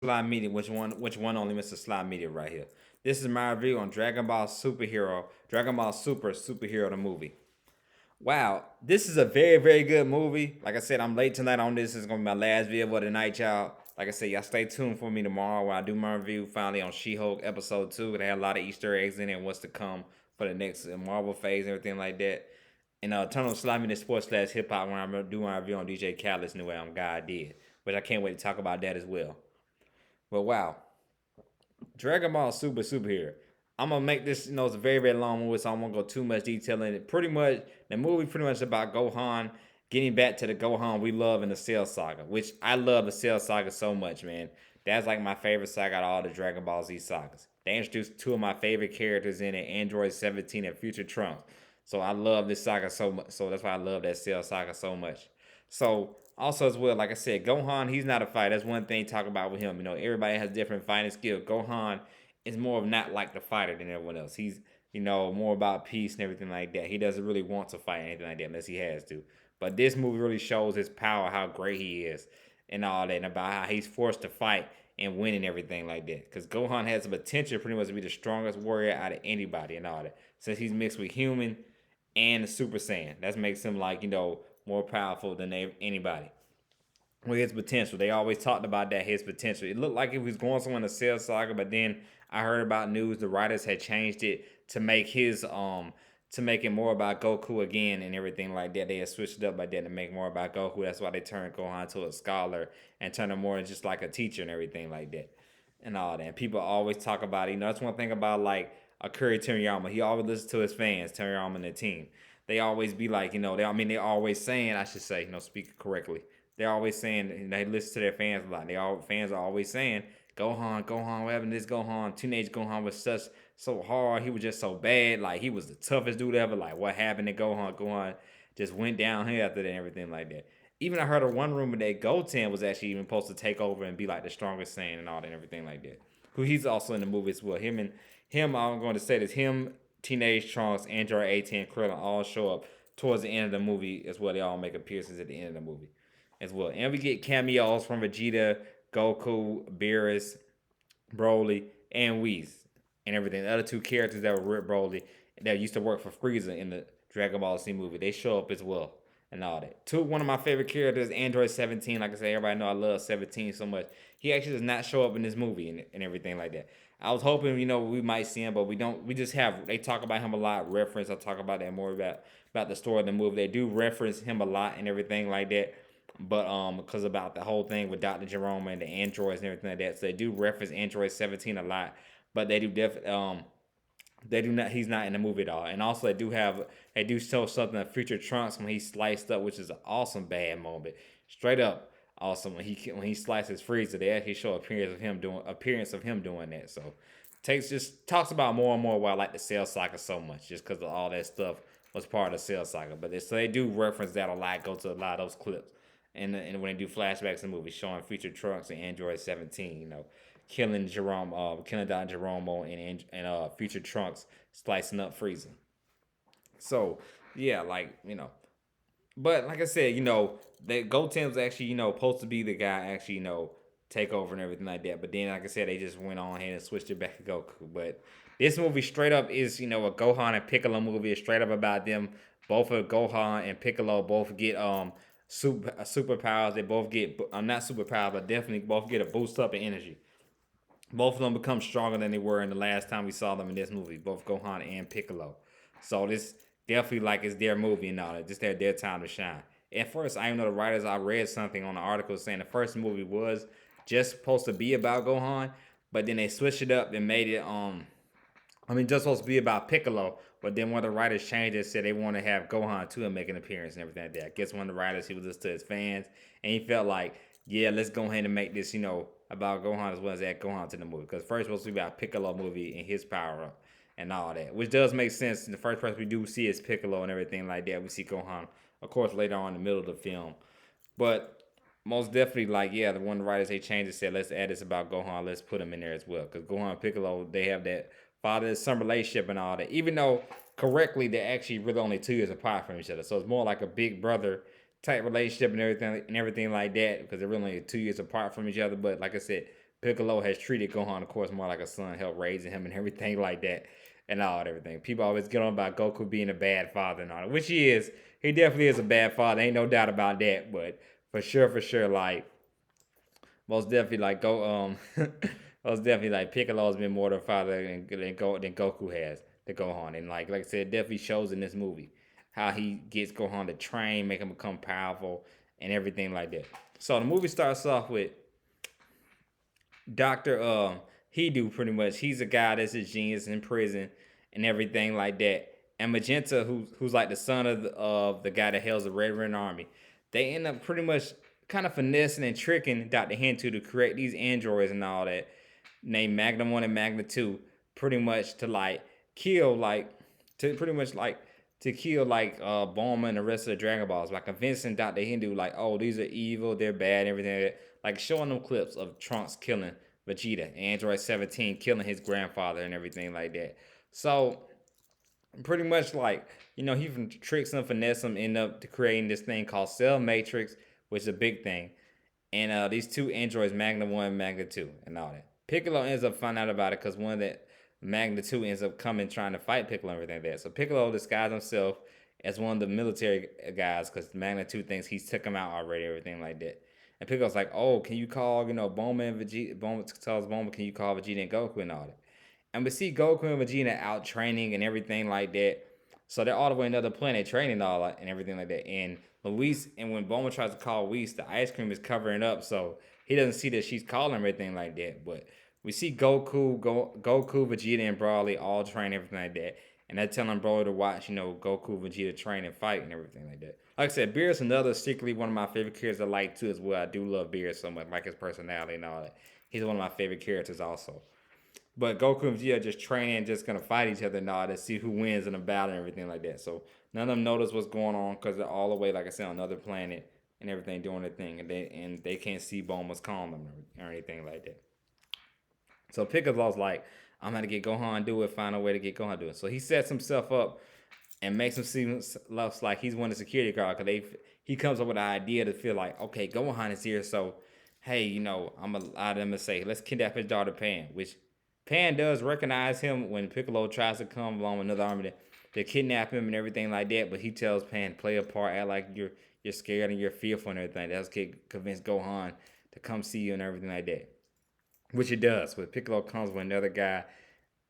Slide Media, which one only Mr. Slide Media right here. This is my review on Dragon Ball Super Superhero the movie. Wow, this is a very, very good movie. Like I said, I'm late tonight on this. This is gonna be my last video of the night, y'all. Like I said, y'all stay tuned for me tomorrow when I do my review finally on She-Hulk episode 2. They had a lot of Easter eggs in it and what's to come for the next Marvel phase and everything like that. And turn on Slide Media Sports / Hip Hop when I do my review on DJ Khaled's new album, God Did, which I can't wait to talk about that as well. But wow, Dragon Ball Superhero. I'm gonna make this, it's a very, very long movie, so I won't go too much detail in it. Pretty much, the movie pretty much about Gohan getting back to the Gohan we love in the Cell Saga, which I love the Cell Saga so much, man. That's like my favorite saga out of all the Dragon Ball Z sagas. They introduced two of my favorite characters in it, Android 17 and Future Trunks. So I love this saga so much. So that's why I love that Cell Saga so much. So also as well, like I said, Gohan, he's not a fighter. That's one thing to talk about with him. Everybody has different fighting skill. Gohan is more of not like the fighter than everyone else. He's more about peace and everything like that. He doesn't really want to fight anything like that unless he has to. But this movie really shows his power, how great he is, and all that, and about how he's forced to fight and win and everything like that. Because Gohan has the potential pretty much to be the strongest warrior out of anybody and all that. Since he's mixed with human and Super Saiyan, that makes him like more powerful than anybody with his potential. They always talked about that, his potential. It looked like he was going somewhere in the Cell Saga, but then I heard about news the writers had changed it to make to make it more about Goku again and everything like that. They had switched it up by that to make more about Goku. That's why they turned Gohan to a scholar and turned him more just like a teacher and everything like that. And all that. And people always talk about it. That's one thing about like Akira Toriyama. He always listens to his fans, Toriyama and the team. They always be like, they always saying, I should say, speak correctly. They're always saying they listen to their fans a lot. Fans are always saying, Gohan, what happened to this Gohan? Teenage Gohan was so hard. He was just so bad. Like he was the toughest dude ever. Like what happened to Gohan? Gohan just went downhill after that and everything like that. Even I heard of one rumor that Goten was actually even supposed to take over and be like the strongest Saiyan and all that and everything like that. Who he's also in the movie as well. I'm going to say this. Him, Teenage Trunks, Android 18, and Krillin all show up towards the end of the movie as well. They all make appearances at the end of the movie as well. And we get cameos from Vegeta, Goku, Beerus, Broly, and Whis and everything. The other two characters that were with Broly that used to work for Frieza in the Dragon Ball Z movie, they show up as well and all that. One of my favorite characters, Android 17. Like I said, everybody know I love 17 so much. He actually does not show up in this movie and everything like that. I was hoping, we might see him, but we don't. We just have, they talk about him a lot, reference. I'll talk about that more about the story of the movie. They do reference him a lot and everything like that. But because about the whole thing with Dr. Jerome and the androids and everything like that. So they do reference Android 17 a lot, but they do not. He's not in the movie at all. And also, they do show something of Future Trunks when he sliced up, which is an awesome bad moment. Straight up awesome when he slices Frieza. They actually show appearance of him doing that. So takes just talks about more and more why I like the Cell Saga so much, just because of all that stuff was part of the Cell Saga. But so they do reference that a lot. Go to a lot of those clips. And when they do flashbacks in movies showing Future Trunks and Android 17, killing Don Geromo and Future Trunks slicing up Frieza. So yeah, but like I said, that Goten was actually supposed to be the guy actually take over and everything like that. But then like I said, they just went on ahead and switched it back to Goku. But this movie straight up is a Gohan and Piccolo movie. It's straight up about them. Both of Gohan and Piccolo both get superpowers. They both get not superpowers, but definitely both get a boost up in energy. Both of them become stronger than they were in the last time we saw them in this movie, both Gohan and Piccolo. So this definitely like it's their movie and all that. Just their time to shine. At first, I even know the writers. I read something on the article saying the first movie was just supposed to be about Gohan, but then they switched it up and made it just supposed to be about Piccolo, but then one of the writers changed it, said they want to have Gohan too and make an appearance and everything like that. I guess one of the writers, he was listening to his fans, and he felt like, yeah, let's go ahead and make this, about Gohan as well as add Gohan to the movie. Because first supposed to be about Piccolo movie and his power up and all that, which does make sense. The first person we do see is Piccolo and everything like that. We see Gohan, of course, later on in the middle of the film, but most definitely, like, yeah, the one of the writers they changed it, said let's add this about Gohan, let's put him in there as well, because Gohan and Piccolo, they have that father son relationship and all that. Even though correctly they're actually really only 2 years apart from each other, so it's more like a big brother type relationship and everything like that, because they're really only 2 years apart from each other. But like I said, Piccolo has treated Gohan, of course, more like a son, helped raising him and everything like that, and all and everything. People always get on about Goku being a bad father and all that, which he is. He definitely is a bad father. Ain't no doubt about that. But for sure, like most definitely, like go most definitely like Piccolo's been more the father than Goku has to Gohan, and like I said, it definitely shows in this movie how he gets Gohan to train, make him become powerful, and everything like that. So the movie starts off with Doctor Hidu pretty much. He's a guy that's a genius in prison and everything like that. And Magenta, who's like the son of the guy that hails the Red Red Army, they end up pretty much kind of finessing and tricking Dr. Hentu to create these androids and all that, named Magnum 1 and Magnum 2, pretty much to like kill like to pretty much like to kill like Bulma and the rest of the Dragon Balls by convincing Dr. Hindu like, oh, these are evil, they're bad, everything. Like showing them clips of Trunks killing Vegeta, Android 17 killing his grandfather and everything like that. So pretty much like, he tricks them, finesse them, end up creating this thing called Cell Matrix, which is a big thing. And these two androids, Magna 1 and Magna 2, and all that. Piccolo ends up finding out about it because one of that Magna 2 ends up coming trying to fight Piccolo and everything like that. So Piccolo disguised himself as one of the military guys because Magna 2 thinks he's took him out already, everything like that. And Piccolo's like, oh, can you call, Bulma and Vegeta? Bulma tells Bulma, can you call Vegeta and Goku and all that? And we see Goku and Vegeta out training and everything like that. So they're all the way another planet training all that and everything like that. And Luis, and when Bulma tries to call Luis, the ice cream is covering up, so he doesn't see that she's calling him or anything like that. But we see Goku, Vegeta, and Broly all train everything like that. And they're telling Broly to watch, Goku, Vegeta train and fight and everything like that. Like I said, Beerus another secretly one of my favorite characters I like too as well. I do love Beerus so much, like his personality and all that. He's one of my favorite characters also. But Goku and Vegeta just training, just gonna fight each other now to see who wins in a battle and everything like that. So none of them notice what's going on because they're all the way, like I said, on another planet and everything doing their thing, and they can't see Bulma's calling them or anything like that. So Piccolo's like, I'm gonna get Gohan do it, find a way to get Gohan do it. So he sets himself up and makes him seem looks like he's one of the security guard because he comes up with an idea to feel like, okay, Gohan is here, so hey, I'm gonna allow them to say, let's kidnap his daughter Pan, which Pan does recognize him when Piccolo tries to come along with another army to kidnap him and everything like that. But he tells Pan, play a part, act like you're scared and you're fearful and everything. That's convince Gohan to come see you and everything like that. Which it does. But Piccolo comes with another guy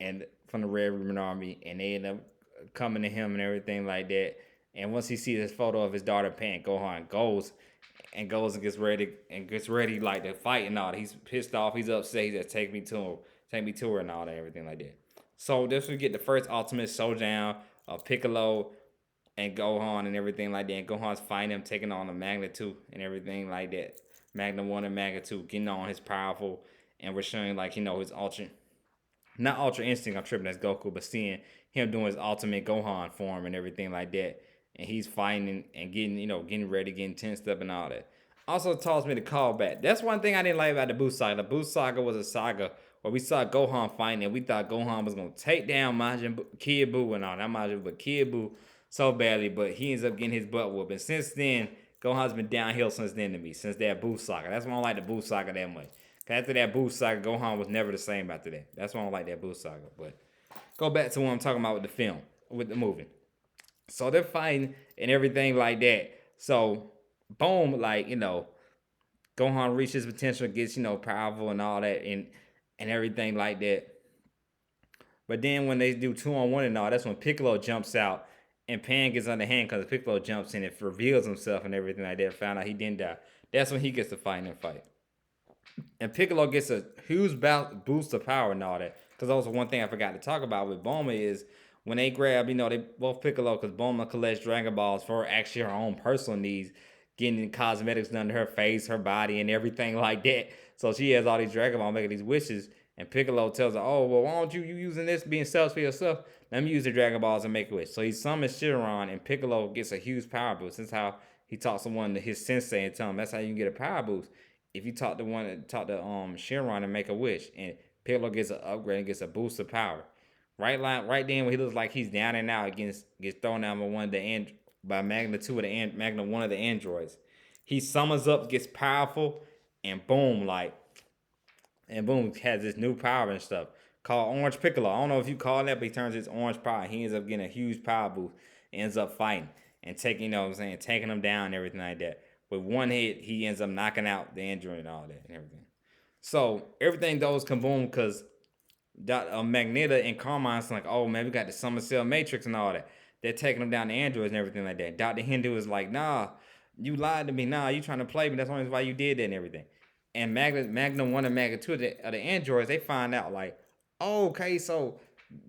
and from the Red Ribbon Army, and they end up coming to him and everything like that. And once he sees this photo of his daughter Pan, Gohan goes and gets ready like to fight and all. He's pissed off. He's upset. He said, take me to her and all that, everything like that. So this we get the first ultimate showdown of Piccolo and Gohan and everything like that. And Gohan's fighting him, taking on the Magna 2 and everything like that. Magna 1 and Magna 2, getting on his powerful, and we're showing like, his not Ultra Instinct, I'm tripping, that's Goku, but seeing him doing his ultimate Gohan form and everything like that. And he's fighting and getting, getting ready, getting tensed up and all that. Also tells me to call back. That's one thing I didn't like about the Buu saga. The Buu saga was a saga where we saw Gohan fighting and we thought Gohan was going to take down Kid Buu and all that. Majin Buu, Kid Buu so badly, but he ends up getting his butt whooped. And since then, Gohan's been downhill since then to me, since that Buu saga. That's why I don't like the Buu saga that much. Cause after that Buu saga, Gohan was never the same after that. That's why I don't like that Buu saga. But go back to what I'm talking about with the film, with the movie. So they're fighting and everything like that. So boom, like, Gohan reaches potential, gets, powerful and all that and everything like that. But then when they do 2-on-1 and all, that's when Piccolo jumps out and Pan gets underhand because Piccolo jumps in and reveals himself and everything like that. Found out he didn't die. That's when he gets to fight and fight. And Piccolo gets a huge boost of power and all that. Because also one thing I forgot to talk about with Bulma is when they grab, they both Piccolo, because Bulma collects Dragon Balls for actually her own personal needs, getting cosmetics done to her face, her body, and everything like that. So she has all these Dragon Balls making these wishes. And Piccolo tells her, oh, well, why don't you using this, being selfish for yourself? Let me use the Dragon Balls and make a wish. So he summons Shenron, and Piccolo gets a huge power boost. That's how he talks to his sensei and tell him that's how you can get a power boost. If you talk to Shenron and make a wish, and Piccolo gets an upgrade and gets a boost of power. Right then when he looks like he's down and out, gets thrown down by Magna 2 of the Magna 1 of the androids. He summons up, gets powerful, and boom, like And boom, has this new power and stuff called Orange Piccolo. I don't know if you call it that, but he turns his orange power. He ends up getting a huge power boost, ends up fighting and taking, you know what I'm saying, taking them down and everything like that. With one hit, he ends up knocking out the android and all that and everything. So everything goes kaboom because Magneto and Carmine's like, oh man, we got the Summer Cell Matrix and all that. They're taking them down the androids and everything like that. Dr. Hindu is like, nah, you lied to me. Nah, you trying to play me. That's only why you did that and everything. And Magnum 1 and Magnum 2 of the androids, they find out like, oh, okay, so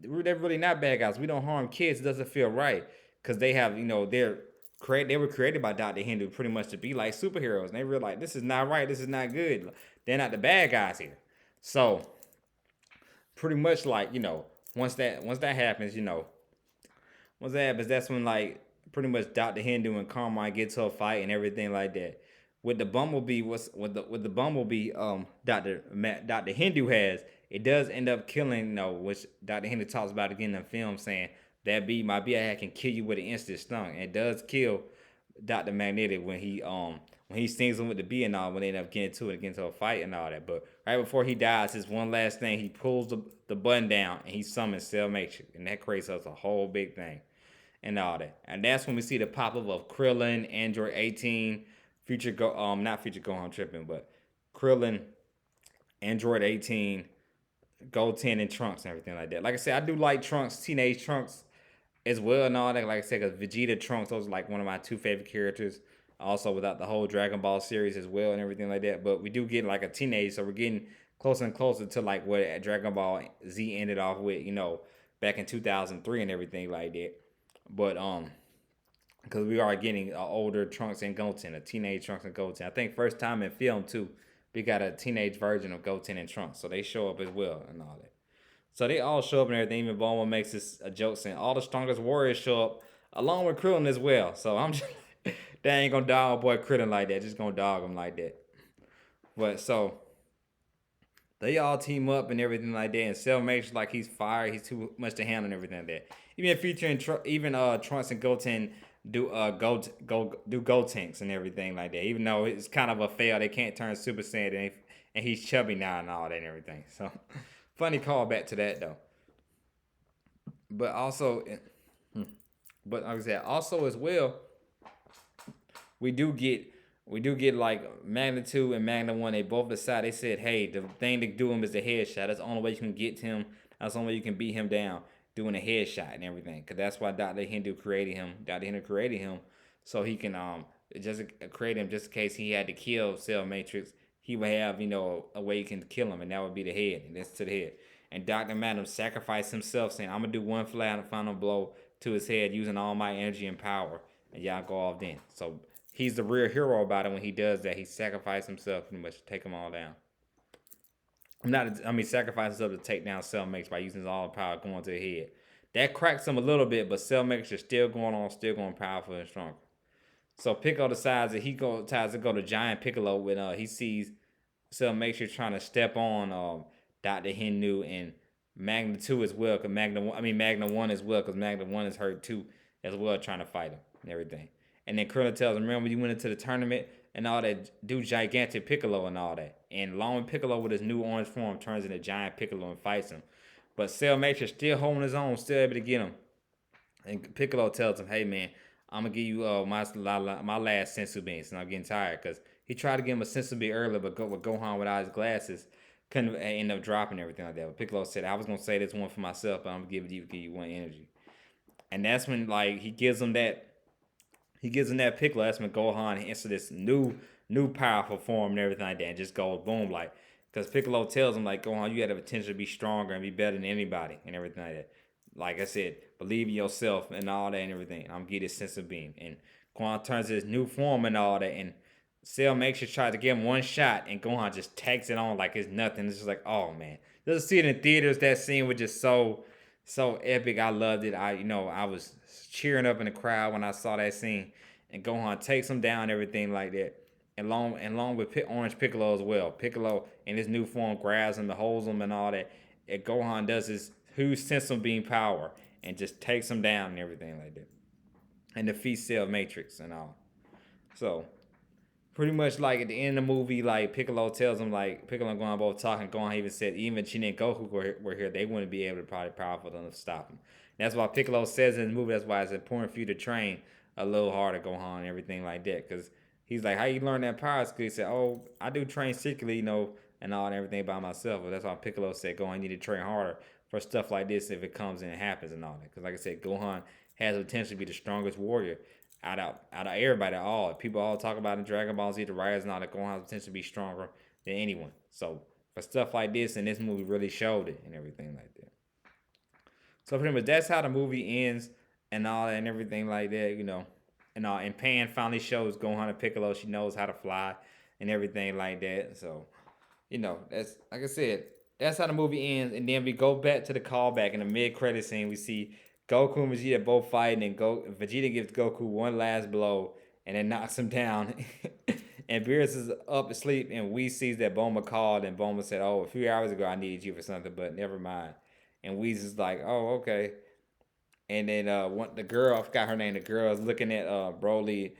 they're really not bad guys. We don't harm kids. It doesn't feel right. Because they have, they were created by Dr. Hindu pretty much to be like superheroes. And they realize this is not right. This is not good. They're not the bad guys here. So pretty much like once that happens, that's when like pretty much Dr. Hindu and Carmine get to a fight and everything like that. With the Bumblebee, with the Bumblebee, Dr. Hindu has, it does end up killing, which Dr. Hindu talks about again in the film, saying that bee, my bee I can kill you with an instant stung. And it does kill Dr. Magnetic when he stings him with the bee and all, when they end up getting into a fight and all that. But right before he dies, his one last thing, he pulls the button down and he summons Cell Matrix. And that creates us a whole big thing and all that. And that's when we see the pop up of Krillin, Android 18, not Future Gohan tripping, but Krillin, Android 18, Goten, and Trunks and everything like that. Like I said, I do like Trunks, Teenage Trunks as well and all that. Like I said, because Vegeta Trunks, those are like one of my two favorite characters. Also, without the whole Dragon Ball series as well and everything like that. But we do get like a teenage, so we're getting closer and closer to like what Dragon Ball Z ended off with, back in 2003 and everything like that. But because we are getting older Trunks and Goten, a teenage Trunks and Goten. I think first time in film too, we got a teenage version of Goten and Trunks, so they show up as well and all that. So they all show up and everything. Even Bulma makes this a joke saying all the strongest warriors show up along with Krillin as well. So I'm just they ain't gonna dog boy Krillin like that. Just gonna dog him like that. But so they all team up and everything like that. And Cell makes like he's fired. He's too much to handle and everything like that. Even featuring Trunks and Goten do tanks and everything like that. Even though it's kind of a fail, they can't turn Super Saiyan and he's chubby now and all that and everything. So funny callback to that though. But also, but like I said, also as well, we do get like Magna 2 and Magna 1, they both decide, they said, hey, the thing to do him is the headshot. That's the only way you can get to him. That's the only way you can beat him down, doing a headshot and everything. Because that's why Dr. Hindu created him. Dr. Hindu created him so he can just create him just in case he had to kill Cell Matrix. He would have, a way you can kill him, and that would be the head. And that's to the head. And Dr. Madam sacrificed himself, saying, I'm going to do one final blow to his head using all my energy and power. And y'all go off then. So he's the real hero about it when he does that. He sacrificed himself pretty much to take them all down. Sacrifice himself to take down Cell Matrix by using his all the power going to the head. That cracks him a little bit, but Cell Matrix is still going on, still going powerful and stronger. So Piccolo decides that tries to go to Giant Piccolo when he sees Cell Matrix trying to step on Dr. Hindu and Magna 2 as well, Magna 1 as well, because Magna 1 is hurt too as well, trying to fight him and everything. And then Krillin tells him, remember you went into the tournament and all that, do Gigantic Piccolo and all that. And Long Piccolo with his new orange form turns into Giant Piccolo and fights him. But Cell Matrix still holding his own, still able to get him. And Piccolo tells him, hey man, I'm going to give you my last sensu bean, and I'm getting tired. Because he tried to give him a sensu bean earlier, but with Gohan without his glasses, couldn't end up dropping everything like that. But Piccolo said, I was going to say this one for myself, but I'm going to give you one energy. And that's when like he gives him that Piccolo. That's when Gohan enters this new powerful form and everything like that, and just goes boom like. Because Piccolo tells him like, Gohan, you have the potential to be stronger and be better than anybody and everything like that. Like I said, believe in yourself and all that and everything. I'm getting this sense of being. And Gohan turns his new form and all that, and Cell makes sure try to give him one shot, and Gohan just tags it on like it's nothing. It's just like, oh man, just see it in theaters. That scene was just so epic. I loved it. I was cheering up in the crowd when I saw that scene, and Gohan takes him down, everything like that. And along with Orange Piccolo as well. Piccolo in his new form grabs him and holds him and all that. And Gohan does his huge sense of being power and just takes him down and everything like that. And defeats Cell Matrix and all. So pretty much like at the end of the movie, like Piccolo tells him, like Piccolo and Gohan both talking. Gohan even said even Chin and Goku were here, they wouldn't be able to probably powerful enough to stop him. And that's why Piccolo says in the movie. That's why it's important for you to train a little harder, Gohan, and everything like that. Because he's like, how you learn that power skill? He said, oh, I do train secretly, and all and everything by myself. But that's why Piccolo said, Gohan, you need to train harder for stuff like this if it comes and it happens and all that. Because like I said, Gohan has the potential to be the strongest warrior out of everybody at all. People all talk about in Dragon Ball Z, the writers and all that, Gohan has potential to be stronger than anyone. So for stuff like this, and this movie really showed it and everything like that. So pretty much that's how the movie ends and all that and everything like that. And Pan finally shows Gohan and Piccolo she knows how to fly and everything like that. So that's like I said, that's how the movie ends. And then we go back to the callback in the mid credit scene. We see Goku and Vegeta both fighting, and Vegeta gives Goku one last blow and then knocks him down. And Beerus is up asleep, and we sees that Bulma called, and Bulma said, "Oh, a few hours ago I needed you for something, but never mind." And Whis is like, "Oh, okay." And then the girl, I forgot her name. The girl is looking at Broly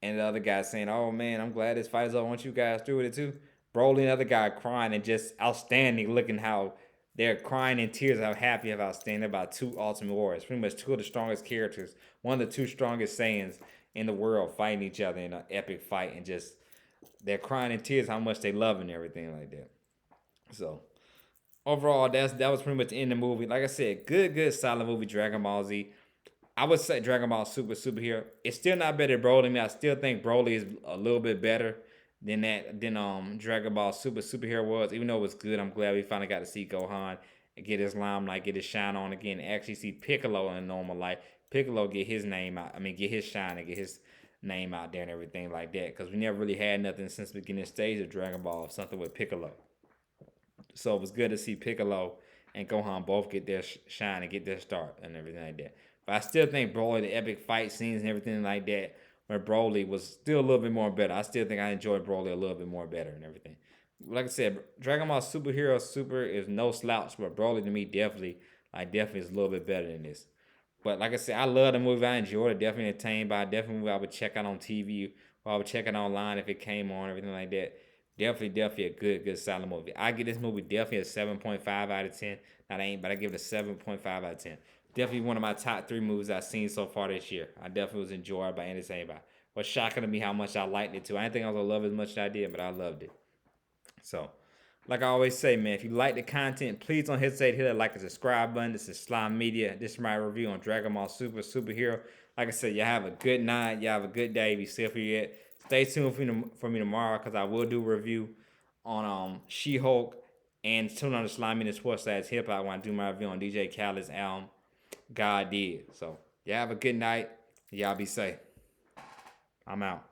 and the other guy saying, "Oh man, I'm glad this fight is over. I want you guys through with it too." Broly and the other guy crying and just outstanding, looking how they're crying in tears, how happy, how outstanding about two Ultimate Warriors. Pretty much two of the strongest characters, one of the two strongest Saiyans in the world fighting each other in an epic fight, and just they're crying in tears how much they love and everything like that. So overall, that was pretty much the end of the movie. Like I said, good, solid movie, Dragon Ball Z. I would say Dragon Ball Superhero. It's still not better than Broly. I mean, I still think Broly is a little bit better than Dragon Ball Superhero was. Even though it was good, I'm glad we finally got to see Gohan and get his limelight, get his shine on again, and actually see Piccolo in normal life. Piccolo get his name out. I mean, get his shine and get his name out there and everything like that. Because we never really had nothing since the beginning stage of Dragon Ball, something with Piccolo. So it was good to see Piccolo and Gohan both get their shine and get their start and everything like that. But I still think Broly, the epic fight scenes and everything like that, where Broly was still a little bit more better. I still think I enjoyed Broly a little bit more better and everything. Like I said, Dragon Ball Superhero Super is no slouch, but Broly to me definitely is a little bit better than this. But like I said, I love the movie. I enjoyed it. Definitely entertained by it. Definitely I would check out on TV or I would check it online if it came on, everything like that. Definitely a good solid movie. I give this movie definitely a 7.5 out of 10. Not ain't, but I give it a 7.5 out of 10. Definitely one of my top three movies I've seen so far this year. I definitely was enjoyed by entertained by. It was shocking to me how much I liked it too. I didn't think I was gonna love it as much as I did, but I loved it. So, like I always say, man, if you like the content, please don't hesitate to hit that like and subscribe button. This is Slime Media. This is my review on Dragon Ball Superhero. Like I said, y'all have a good night. Y'all have a good day. If you still here yet, stay tuned for me tomorrow because I will do a review on She-Hulk and tune on the Slime Media Sports Hip Hop when I do my review on DJ Khaled's album God Did. So y'all have a good night. Y'all be safe. I'm out.